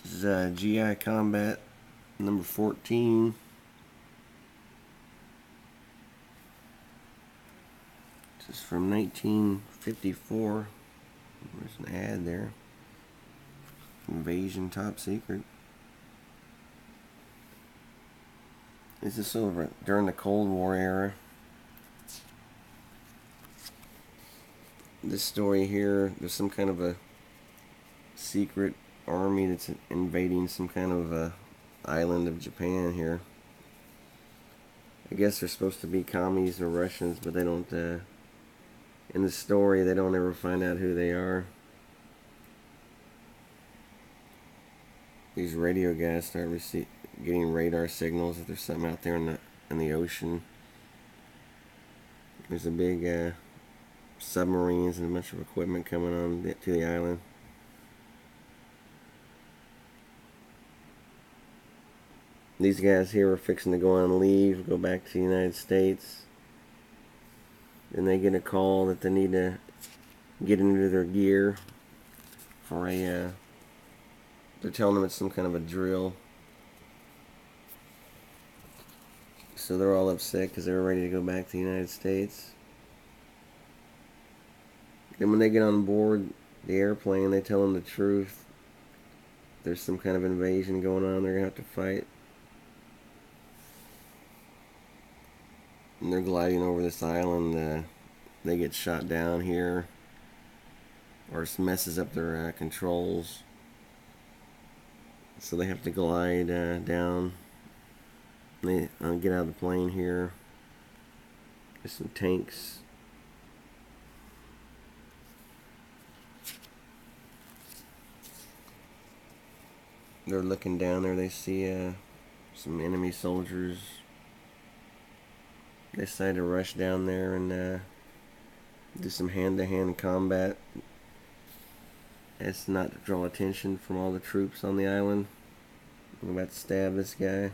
This is GI Combat number 14. This is from 1954. There's an ad there. Invasion Top Secret. This is over during the Cold War era. This story here, there's some kind of a secret army that's invading some kind of island of Japan here. I guess they're supposed to be commies or Russians, but they don't, in the story, they don't ever find out who they are. These radio guys start getting radar signals that there's something out there in the ocean. There's a big submarines and a bunch of equipment coming on to the island. These guys here are fixing to go on leave, go back to the United States. Then they get a call that they need to get into their gear for they're telling them it's some kind of a drill. So they're all upset because they're ready to go back to the United States. Then when they get on board the airplane, they tell them the truth. There's some kind of invasion going on. They're going to have to fight. And they're gliding over this island. They get shot down here. Or it messes up their controls. So they have to glide down. They get out of the plane here. There's some tanks. They're looking down there. They see some enemy soldiers. They decide to rush down there and do some hand-to-hand combat. It's not to draw attention from all the troops on the island. I'm about to stab this guy.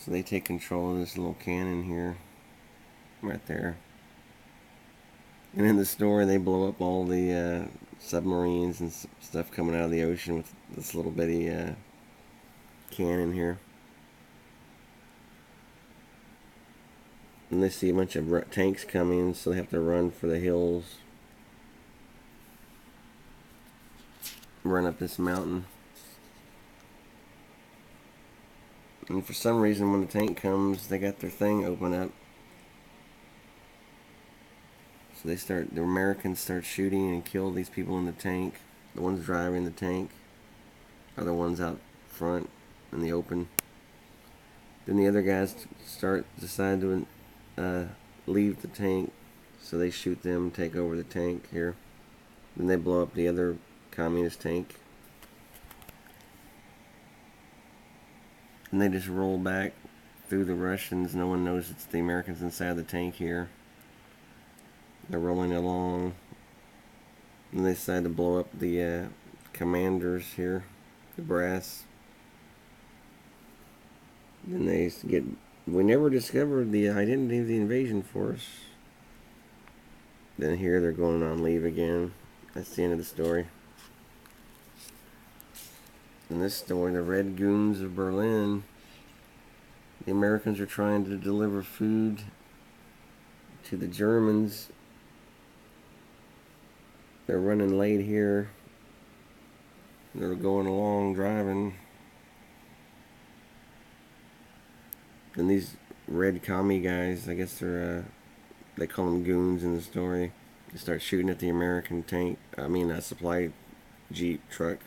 So they take control of this little cannon here. Right there. And in the story, they blow up all the submarines and stuff coming out of the ocean with this little bitty cannon here. And they see a bunch of tanks coming, so they have to run for the hills. Run up this mountain. And for some reason, when the tank comes, they got their thing open up. So the Americans start shooting and kill these people in the tank. The ones driving the tank are the ones out front in the open. Then the other guys decide to leave the tank, so they shoot them, take over the tank here. Then they blow up the other communist tank. And they just roll back through the Russians. No one knows it's the Americans inside the tank here. They're rolling along. And they decide to blow up the commanders here, the brass. Then we never discovered the identity of the invasion force. Then here they're going on leave again. That's the end of the story. In this story, the Red Goons of Berlin, the Americans are trying to deliver food to the Germans. They're running late here. They're going along driving. And these red commie guys, I guess they call them goons in the story. They start shooting at the American tank. Supply jeep truck.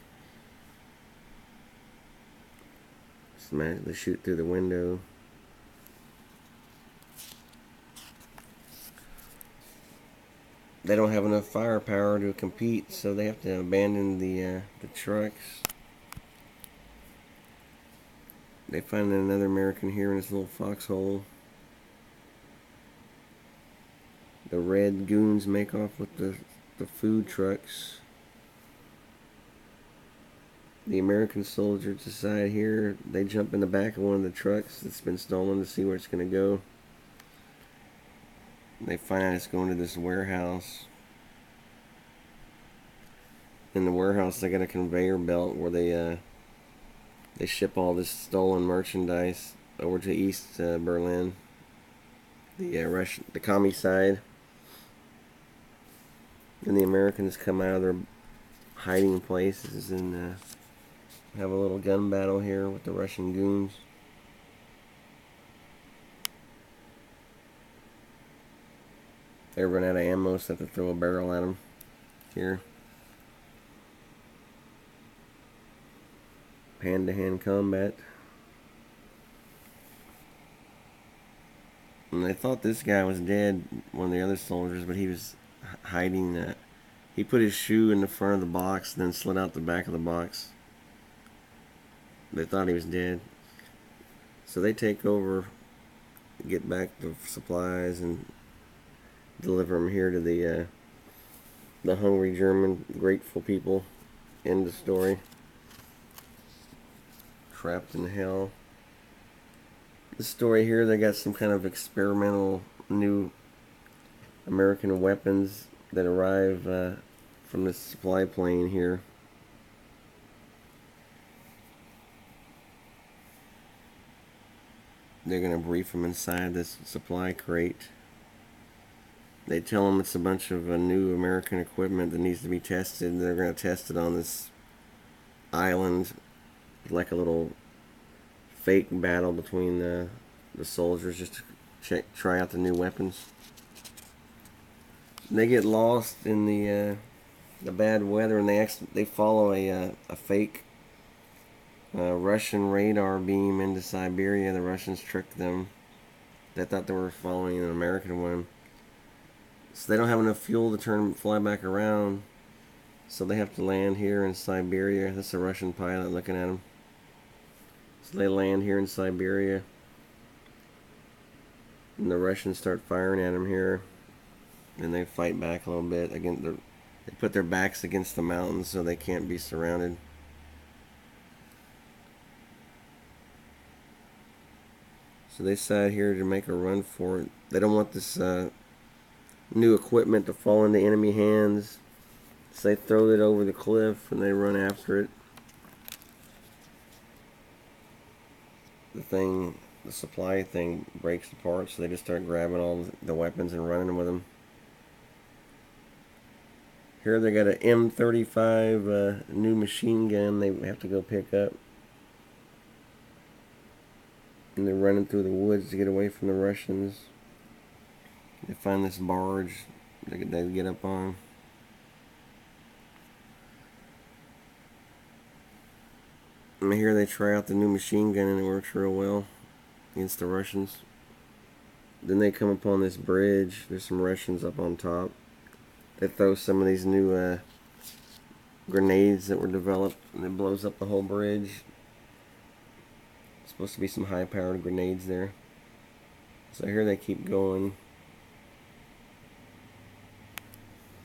They shoot through the window. They don't have enough firepower to compete, so they have to abandon the trucks. They find another American here in this little foxhole. The Red Goons make off with the food trucks. The American soldiers decide here, they jump in the back of one of the trucks that's been stolen to see where it's going to go. They find out it's going to this warehouse. in the warehouse. They got a conveyor belt where they ship all this stolen merchandise over to East Berlin, the commie side. And the Americans come out of their hiding places and have a little gun battle here with the Russian goons. They run out of ammo, so they have to throw a barrel at them here. Hand-to-hand combat. And they thought this guy was dead, one of the other soldiers, but he was hiding. He put his shoe in the front of the box, and then slid out the back of the box. They thought he was dead. So they take over, get back the supplies, and deliver them here to the hungry German, grateful people. End of story. Trapped in hell. The story here, they got some kind of experimental new American weapons that arrive from this supply plane here. They're going to brief them inside this supply crate. They tell them it's a bunch of new American equipment that needs to be tested. They're going to test it on this island, like a little fake battle between the soldiers, just to try out the new weapons. They get lost in the bad weather, and they follow a fake Russian radar beam into Siberia. The Russians tricked them. They thought they were following an American one. So they don't have enough fuel to fly back around. So they have to land here in Siberia. That's a Russian pilot looking at them. So they land here in Siberia. And the Russians start firing at them here. And they fight back a little bit. Again, they put their backs against the mountains so they can't be surrounded. So they decide here to make a run for it. They don't want this new equipment to fall into enemy hands. So they throw it over the cliff and they run after it. The supply thing breaks apart, so they just start grabbing all the weapons and running with them. Here they got an M35 new machine gun they have to go pick up. And they're running through the woods to get away from the Russians. They find this barge they get up on. And here they try out the new machine gun and it works real well against the Russians. Then they come upon this bridge. There's some Russians up on top. They throw some of these new grenades that were developed and it blows up the whole bridge. It's supposed to be some high-powered grenades there. So here they keep going.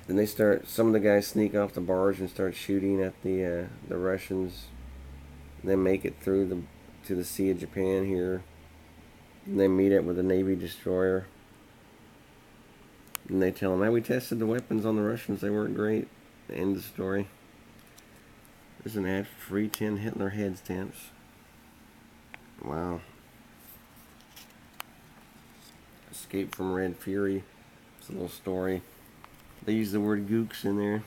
Then some of the guys sneak off the barge and start shooting at the Russians. And they make it through to the Sea of Japan here. And they meet up with a Navy destroyer. And they tell them, hey, we tested the weapons on the Russians. They weren't great. End of the story. There's an ad for free 10 Hitler head stamps. Wow. Escape from Red Fury. It's a little story. They use the word gooks in there.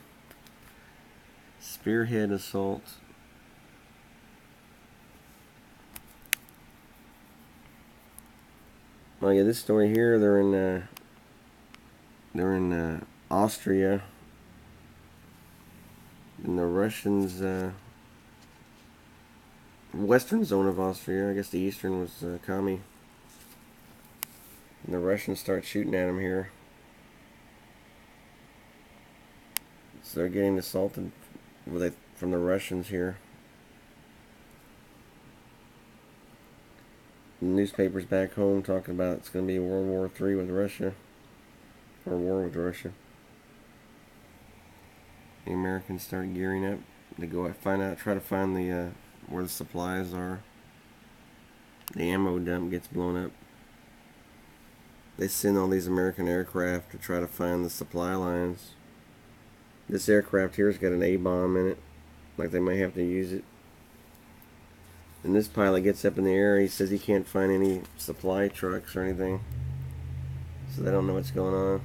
Spearhead assault. Oh yeah, this story here, they're in Austria, and the Russians, western zone of Austria. I guess the eastern was commie. And the Russians start shooting at them here. So they're getting assaulted from the Russians here. The newspapers back home talking about it's going to be World War III with Russia. Or war with Russia. The Americans start gearing up. They go try to find where the supplies are. The ammo dump gets blown up. They send all these American aircraft to try to find the supply lines. This aircraft here's got an A-bomb in it, like they might have to use it. And this pilot gets up in the air, he says he can't find any supply trucks or anything, so they don't know what's going on.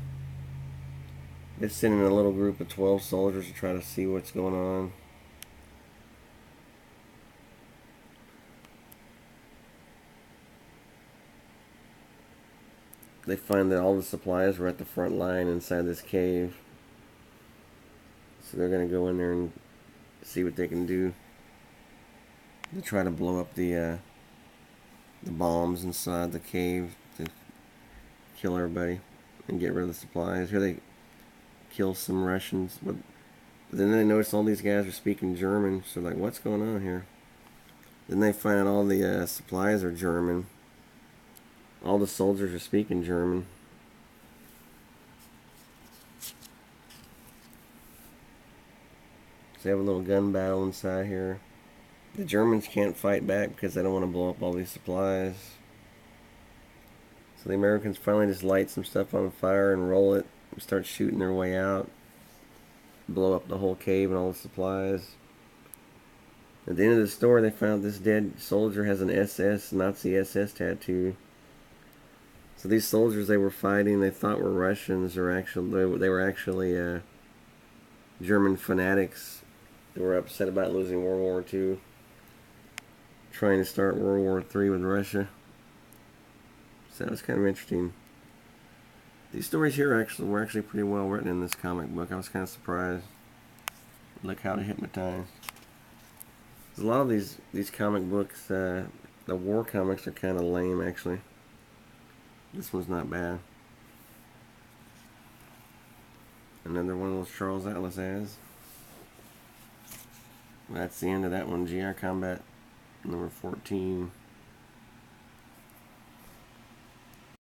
They're sending a little group of 12 soldiers to try to see what's going on. They find that all the supplies were at the front line inside this cave. So they're going to go in there and see what they can do. They try to blow up the bombs inside the cave to kill everybody and get rid of the supplies. Here they kill some Russians. But then they notice all these guys are speaking German. So like, what's going on here? Then they find out all the supplies are German. All the soldiers are speaking German. So they have a little gun battle inside here. The Germans can't fight back because they don't want to blow up all these supplies. So the Americans finally just light some stuff on fire and roll it and start shooting their way out. Blow up the whole cave and all the supplies. At the end of the story, they found this dead soldier has an Nazi SS tattoo. So these soldiers they were fighting, they thought were Russians, or actually they were actually German fanatics. They were upset about losing World War II, trying to start World War III with Russia. So that was kind of interesting. These stories here were actually pretty well written in this comic book. I was kind of surprised. Look how to hypnotize. A lot of these comic books, the war comics are kind of lame actually. This one's not bad. Another one of those Charles Atlas ads. That's the end of that one. GI Combat number 14.